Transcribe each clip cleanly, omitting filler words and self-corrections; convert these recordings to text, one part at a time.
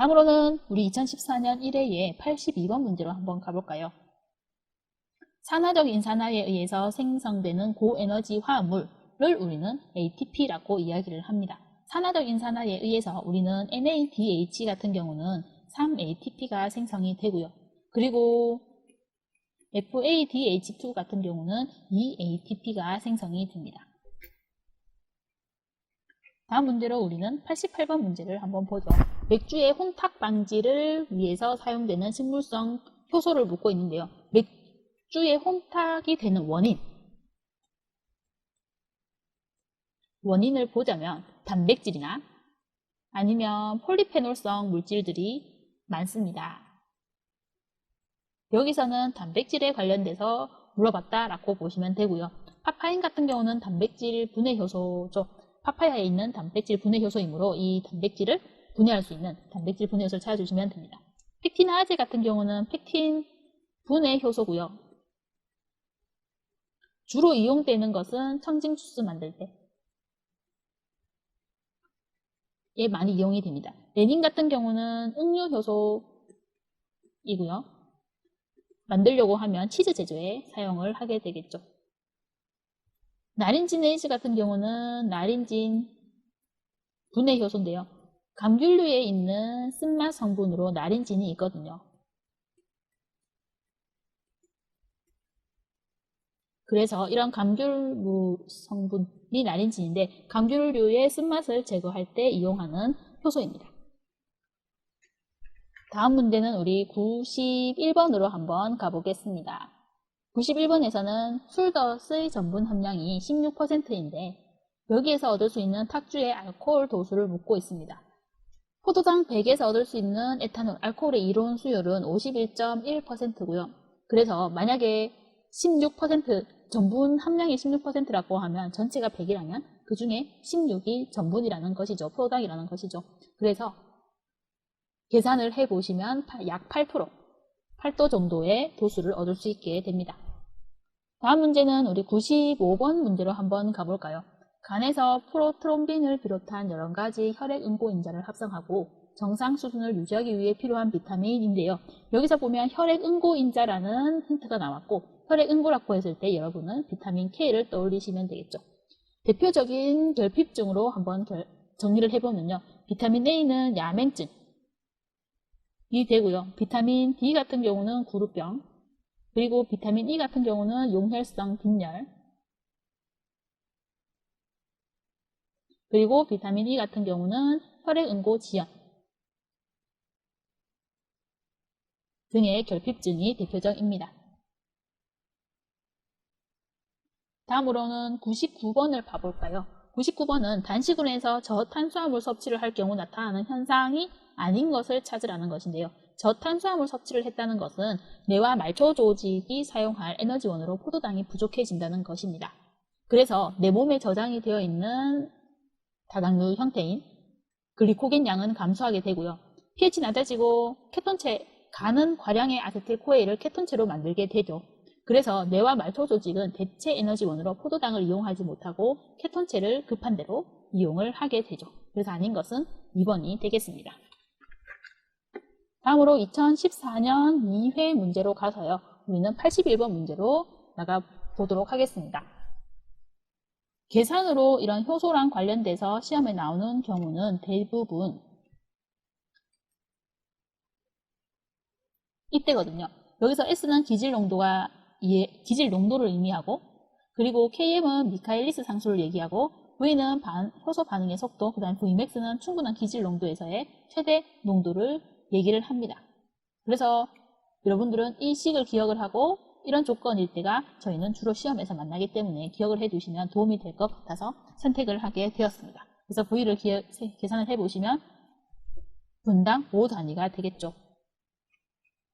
다음으로는 우리 2014년 1회에 82번 문제로 한번 가볼까요? 산화적 인산화에 의해서 생성되는 고에너지 화합물을 우리는 ATP라고 이야기를 합니다. 산화적 인산화에 의해서 우리는 NADH 같은 경우는 3ATP가 생성이 되고요. 그리고 FADH2 같은 경우는 2ATP가 생성이 됩니다. 다음 문제로 우리는 88번 문제를 한번 보죠. 맥주의 혼탁 방지를 위해서 사용되는 식물성 효소를 묻고 있는데요. 맥주의 혼탁이 되는 원인을 보자면 단백질이나 아니면 폴리페놀성 물질들이 많습니다. 여기서는 단백질에 관련돼서 물어봤다라고 보시면 되고요. 파파인 같은 경우는 단백질 분해 효소죠. 파파야에 있는 단백질 분해 효소이므로 이 단백질을 분해할 수 있는 단백질 분해 효소를 찾아주시면 됩니다. 펙틴아제 같은 경우는 펙틴 분해 효소고요. 주로 이용되는 것은 청진 주스 만들 때에 많이 이용이 됩니다. 레닌 같은 경우는 음료 효소이고요. 만들려고 하면 치즈 제조에 사용을 하게 되겠죠. 나린지네이즈 같은 경우는 나린진 분해 효소인데요. 감귤류에 있는 쓴맛 성분으로 나린진이 있거든요. 그래서 이런 감귤류 성분이 나린진인데 감귤류의 쓴맛을 제거할 때 이용하는 효소입니다. 다음 문제는 우리 91번으로 한번 가보겠습니다. 91번에서는 술덫의 전분 함량이 16%인데 여기에서 얻을 수 있는 탁주의 알코올 도수를 묻고 있습니다. 포도당 100에서 얻을 수 있는 에탄올, 알코올의 이론 수율은 51.1%고요. 그래서 만약에 16%, 전분 함량이 16%라고 하면 전체가 100이라면 그 중에 16이 전분이라는 것이죠. 포도당이라는 것이죠. 그래서 계산을 해보시면 약 8도 정도의 도수를 얻을 수 있게 됩니다. 다음 문제는 우리 95번 문제로 한번 가볼까요? 간에서 프로트롬빈을 비롯한 여러 가지 혈액 응고인자를 합성하고 정상 수준을 유지하기 위해 필요한 비타민인데요. 여기서 보면 혈액 응고인자라는 힌트가 나왔고 혈액 응고라고 했을 때 여러분은 비타민 K를 떠올리시면 되겠죠. 대표적인 결핍증으로 한번 정리를 해보면요. 비타민 A는 야맹증 이 되고요. 비타민 D 같은 경우는 구루병, 그리고 비타민 E 같은 경우는 용혈성 빈혈, 그리고 비타민 E 같은 경우는 혈액응고 지연 등의 결핍증이 대표적입니다. 다음으로는 99번을 봐볼까요? 99번은 단식으로 해서 저탄수화물 섭취를 할 경우 나타나는 현상이 아닌 것을 찾으라는 것인데요. 저탄수화물 섭취를 했다는 것은 뇌와 말초 조직이 사용할 에너지원으로 포도당이 부족해진다는 것입니다. 그래서 내 몸에 저장이 되어 있는 다당류 형태인 글리코겐 양은 감소하게 되고요. pH 낮아지고 케톤체, 간은 과량의 아세틸코에를 케톤체로 만들게 되죠. 그래서 뇌와 말초 조직은 대체 에너지원으로 포도당을 이용하지 못하고 케톤체를 급한 대로 이용을 하게 되죠. 그래서 아닌 것은 2번이 되겠습니다. 다음으로 2014년 2회 문제로 가서요. 우리는 81번 문제로 나가보도록 하겠습니다. 계산으로 이런 효소랑 관련돼서 시험에 나오는 경우는 대부분 이때거든요. 여기서 S는 기질 농도를 의미하고, 그리고 Km은 미카엘리스 상수를 얘기하고, V는 효소 반응의 속도, 그 다음 Vmax는 충분한 기질 농도에서의 최대 농도를 얘기를 합니다. 그래서 여러분들은 이 식을 기억을 하고 이런 조건일 때가 저희는 주로 시험에서 만나기 때문에 기억을 해두시면 도움이 될 것 같아서 선택을 하게 되었습니다. 그래서 V를 계산을 해보시면 분당 5단위가 되겠죠.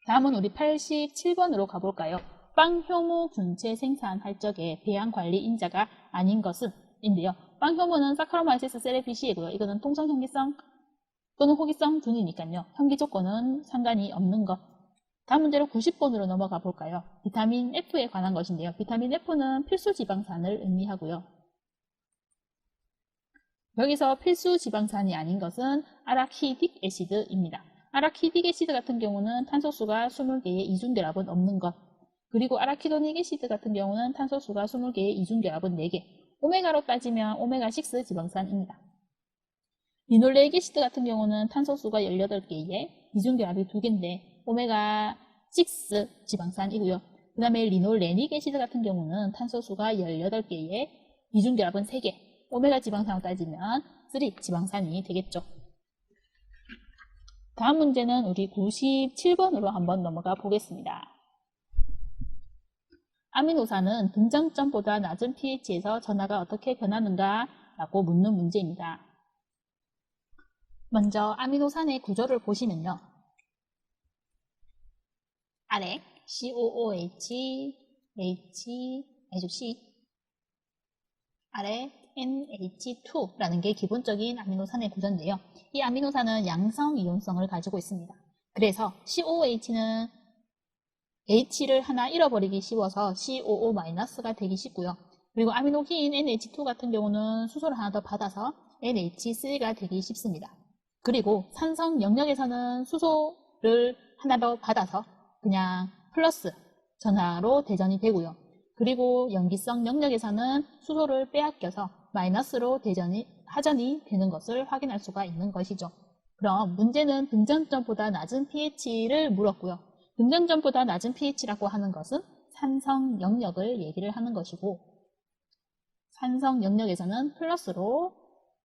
다음은 우리 87번으로 가볼까요? 빵 효모 균체 생산할 적에 배양 관리 인자가 아닌 것은 인데요. 빵 효모는 사카로마이시스 세레피시이고요. 이거는 통성 현기성 또는 호기성 균이니까요. 현기 조건은 상관이 없는 것. 다음 문제로 90번으로 넘어가 볼까요? 비타민 F에 관한 것인데요. 비타민 F는 필수 지방산을 의미하고요. 여기서 필수 지방산이 아닌 것은 아라키딕 애시드입니다. 아라키딕 애시드 같은 경우는 탄소수가 20개의 이중결합은 없는 것. 그리고 아라키도닉 애시드 같은 경우는 탄소수가 20개의 이중결합은 4개. 오메가로 따지면 오메가6 지방산입니다. 리놀레익 애시드 같은 경우는 탄소수가 18개의 이중결합이 2개인데 오메가6 지방산이고요. 그 다음에 리놀레닉 애시드 같은 경우는 탄소수가 18개의 이중결합은 3개. 오메가 지방산으로 따지면 3 지방산이 되겠죠. 다음 문제는 우리 97번으로 한번 넘어가 보겠습니다. 아미노산은 등장점보다 낮은 pH에서 전하가 어떻게 변하는가? 라고 묻는 문제입니다. 먼저 아미노산의 구조를 보시면요. 아래 COOH, C 아래 NH2라는 게 기본적인 아미노산의 구조인데요. 이 아미노산은 양성 이온성을 가지고 있습니다. 그래서 COOH는 H를 하나 잃어버리기 쉬워서 COO-가 되기 쉽고요. 그리고 아미노기인 NH2 같은 경우는 수소를 하나 더 받아서 NH3가 되기 쉽습니다. 그리고 산성 영역에서는 수소를 하나 더 받아서 그냥 플러스 전하로 대전이 되고요. 그리고 염기성 영역에서는 수소를 빼앗겨서 마이너스로 하전이 되는 것을 확인할 수가 있는 것이죠. 그럼 문제는 등장점보다 낮은 pH를 물었고요. 등장점보다 낮은 pH라고 하는 것은 산성 영역을 얘기를 하는 것이고 산성 영역에서는 플러스로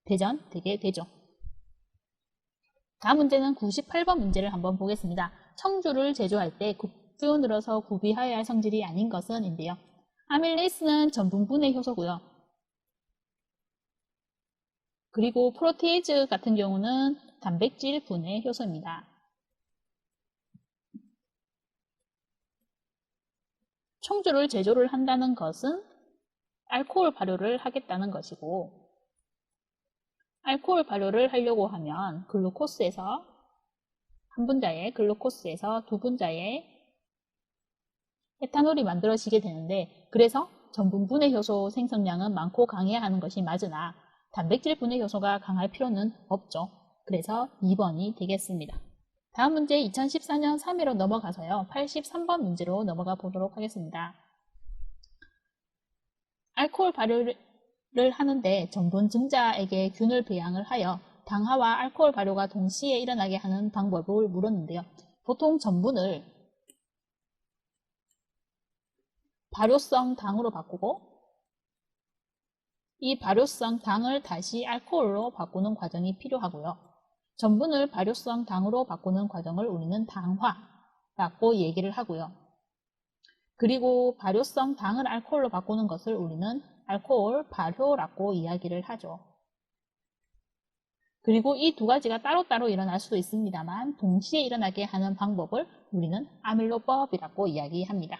대전되게 되죠. 다음 문제는 98번 문제를 한번 보겠습니다. 청주를 제조할 때 굽기운으로서 구비하여야 할 성질이 아닌 것은 인데요. 아밀레이스는 전분분해 효소고요. 그리고 프로테이즈 같은 경우는 단백질 분해 효소입니다. 청주를 제조를 한다는 것은 알코올 발효를 하겠다는 것이고 알코올 발효를 하려고 하면 글루코스에서 한 분자의 글루코스에서 두 분자의 에탄올이 만들어지게 되는데 그래서 전분 분해 효소 생성량은 많고 강해야 하는 것이 맞으나 단백질 분해 효소가 강할 필요는 없죠. 그래서 2번이 되겠습니다. 다음 문제 2014년 3회로 넘어가서요. 83번 문제로 넘어가 보도록 하겠습니다. 알코올 발효를 하는데 전분 증자에게 균을 배양을 하여 당화와 알코올 발효가 동시에 일어나게 하는 방법을 물었는데요. 보통 전분을 발효성 당으로 바꾸고 이 발효성 당을 다시 알코올로 바꾸는 과정이 필요하고요. 전분을 발효성 당으로 바꾸는 과정을 우리는 당화라고 얘기를 하고요. 그리고 발효성 당을 알코올로 바꾸는 것을 우리는 알코올 발효라고 이야기를 하죠. 그리고 이 두 가지가 따로따로 일어날 수도 있습니다만 동시에 일어나게 하는 방법을 우리는 아밀로법이라고 이야기합니다.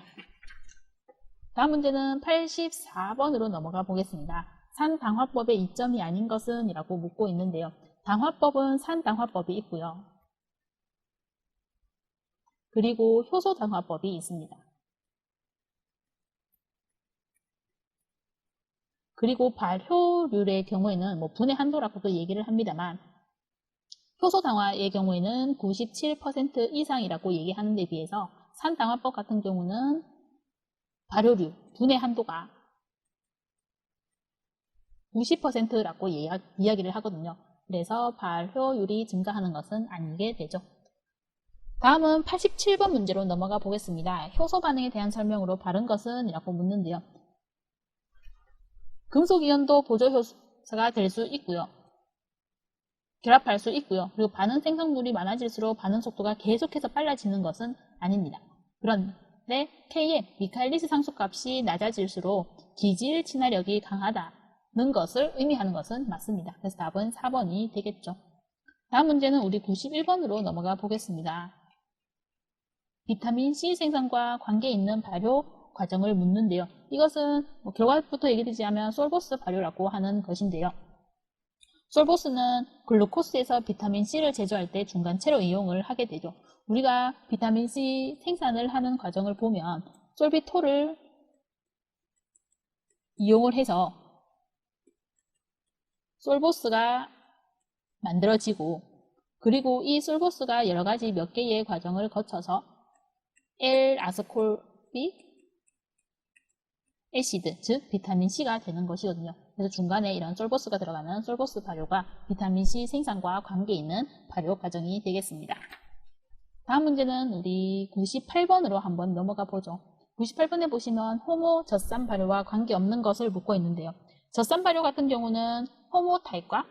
다음 문제는 84번으로 넘어가 보겠습니다. 산당화법의 이점이 아닌 것은? 이라고 묻고 있는데요. 당화법은 산당화법이 있고요. 그리고 효소당화법이 있습니다. 그리고 발효률의 경우에는 분해 한도라고도 얘기를 합니다만 효소당화의 경우에는 97% 이상이라고 얘기하는 데 비해서 산당화법 같은 경우는 발효율, 분해 한도가 90%라고 이야기를 하거든요. 그래서 발효율이 증가하는 것은 아니게 되죠. 다음은 87번 문제로 넘어가 보겠습니다. 효소 반응에 대한 설명으로 바른 것은? 이라고 묻는데요. 금속이온도 보조효소가 될 수 있고요. 결합할 수 있고요. 그리고 반응 생성물이 많아질수록 반응 속도가 계속해서 빨라지는 것은 아닙니다. 그런데 K의 미카엘리스 상수값이 낮아질수록 기질 친화력이 강하다는 것을 의미하는 것은 맞습니다. 그래서 답은 4번이 되겠죠. 다음 문제는 우리 91번으로 넘어가 보겠습니다. 비타민C 생성과 관계 있는 발효 과정을 묻는데요. 이것은 결과부터 얘기드리자면 솔보스 발효라고 하는 것인데요. 솔보스는 글루코스에서 비타민C를 제조할 때 중간체로 이용을 하게 되죠. 우리가 비타민C 생산을 하는 과정을 보면 솔비토를 이용을 해서 솔보스가 만들어지고 그리고 이 솔보스가 여러 가지 몇 개의 과정을 거쳐서 L-아스콜빅 애시드, 즉 비타민C가 되는 것이거든요. 그래서 중간에 이런 솔보스가 들어가는 솔보스 발효가 비타민C 생산과 관계 있는 발효 과정이 되겠습니다. 다음 문제는 우리 98번으로 한번 넘어가 보죠. 98번에 보시면 호모 젖산 발효와 관계없는 것을 묻고 있는데요. 젖산 발효 같은 경우는 호모 타입과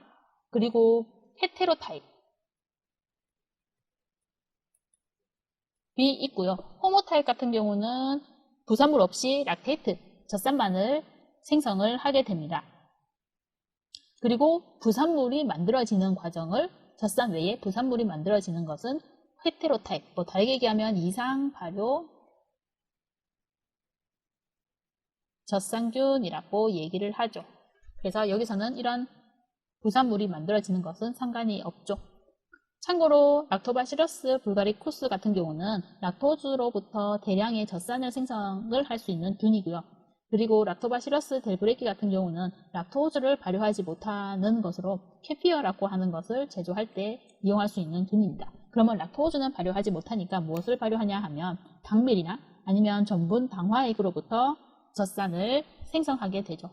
그리고 헤테로 타입이 있고요. 호모 타입 같은 경우는 부산물 없이 락테이트, 젖산만을 생성을 하게 됩니다. 그리고 부산물이 만들어지는 과정을 젖산 외에 부산물이 만들어지는 것은 헤테로 타입, 다르게 얘기하면 이상 발효 젖산균이라고 얘기를 하죠. 그래서 여기서는 이런 부산물이 만들어지는 것은 상관이 없죠. 참고로 락토바시러스 불가리쿠스 같은 경우는 락토즈로부터 대량의 젖산을 생성을 할 수 있는 균이고요. 그리고 락토바시러스 델브레키 같은 경우는 락토즈를 발효하지 못하는 것으로 케피어라고 하는 것을 제조할 때 이용할 수 있는 균입니다. 그러면 락토즈는 발효하지 못하니까 무엇을 발효하냐 하면 당밀이나 아니면 전분 당화액으로부터 젖산을 생성하게 되죠.